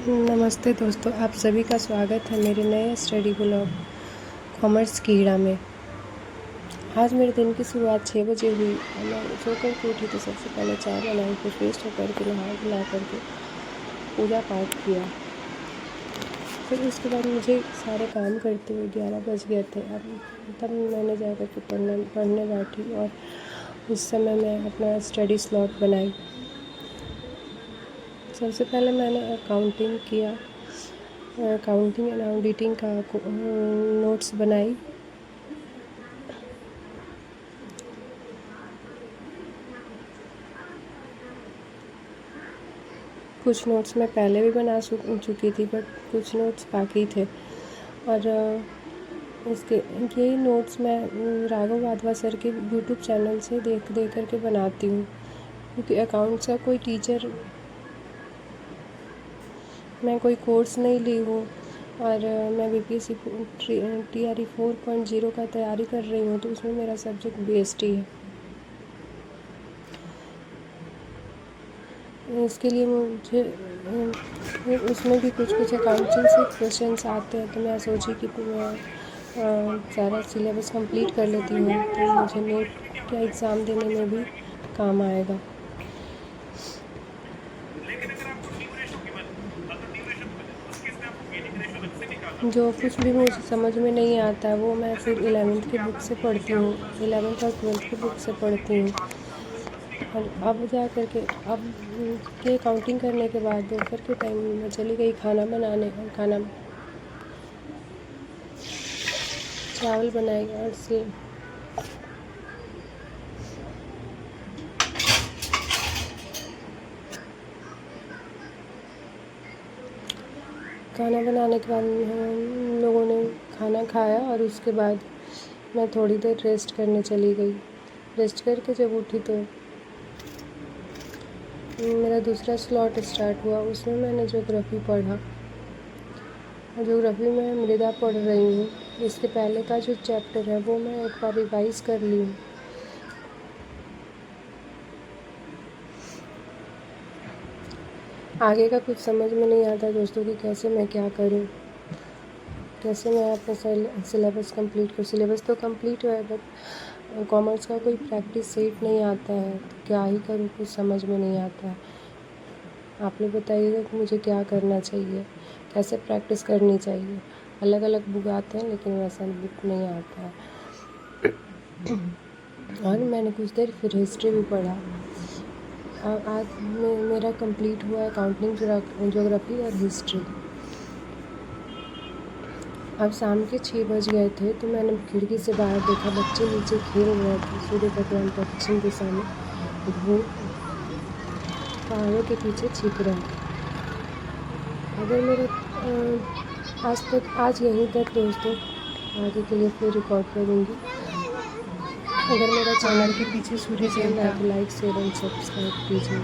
नमस्ते दोस्तों, आप सभी का स्वागत है मेरे नए स्टडी ब्लॉग कॉमर्स कीड़ा में। आज मेरे दिन की शुरुआत 6 बजे हुई और मैं सोकर के उठी तो सबसे पहले चाय बनाई, फिर फ्रेश होकर के नहा धुला करके पूजा पाठ किया। फिर उसके बाद मुझे सारे काम करते हुए 11 बज गए थे। अब तब मैंने जा कर के पढ़ने बैठी और उस समय मैं अपना स्टडी स्लॉट बनाई। सबसे पहले मैंने अकाउंटिंग किया, अकाउंटिंग एंड ऑडिटिंग का नोट्स बनाई। कुछ नोट्स मैं पहले भी बना चुकी थी, बट कुछ नोट्स बाकी थे। और इसके यही नोट्स मैं राघव वाधवा सर के यूट्यूब चैनल से देख कर के बनाती हूँ, क्योंकि अकाउंट्स का कोई टीचर मैं कोई कोर्स नहीं ली हूँ और मैं बीपीएससी TRE 4.0 का तैयारी कर रही हूँ, तो उसमें मेरा सब्जेक्ट BST है। इसके लिए मुझे उसमें भी कुछ अकाउंटिंग से क्वेश्चंस आते हैं, तो मैं सोची कि मैं सारा सिलेबस कंप्लीट कर लेती हूँ, तो मुझे नेट का एग्ज़ाम देने में भी काम आएगा। जो कुछ भी मुझे समझ में नहीं आता है वो मैं फिर 11th की बुक से पढ़ती हूँ, 11th और 12th की बुक से पढ़ती हूँ। और अब जा कर के के अकाउंटिंग करने के बाद दोपहर के टाइम मैं चली गई खाना बनाने, और चावल बनाई और खाना बनाने के बाद हम लोगों ने खाना खाया और उसके बाद मैं थोड़ी देर रेस्ट करने चली गई। रेस्ट करके जब उठी तो मेरा दूसरा स्लॉट स्टार्ट हुआ। उसमें मैंने ज्योग्राफी पढ़ा। ज्योग्राफी में मृदा पढ़ रही हूँ। इसके पहले का जो चैप्टर है वो मैं एक बार रिवाइज़ कर ली हूँ। आगे का कुछ समझ में नहीं आता दोस्तों कि कैसे मैं क्या करूं, कैसे मैं अपना सिलेबस कंप्लीट करूं। सिलेबस तो कंप्लीट है, बट कॉमर्स का कोई प्रैक्टिस सेट नहीं आता है, तो क्या ही करूं, कुछ समझ में नहीं आता है। आप लोग बताइएगा कि मुझे क्या करना चाहिए, कैसे प्रैक्टिस करनी चाहिए। अलग अलग बुक आते हैं लेकिन वैसा बुक नहीं आता है। और मैंने कुछ देर फिर हिस्ट्री भी पढ़ा। आज मेरा कंप्लीट हुआ अकाउंटिंग, ज्योग्राफी और हिस्ट्री। अब शाम के 6 बज गए थे, तो मैंने खिड़की से बाहर देखा, बच्चे नीचे खेल रहे थे। सूर्य भगवान पश्चिम दिशा में पहाड़ों के पीछे छिप रहे थे। अगर मेरा आज यहीं तक दोस्तों, आगे के लिए फिर रिकॉर्ड करूँगी। अगर मेरा चैनल के पीछे सूर्य चल रहा है तो लाइक शेयर एंड सब्सक्राइब कीजिए।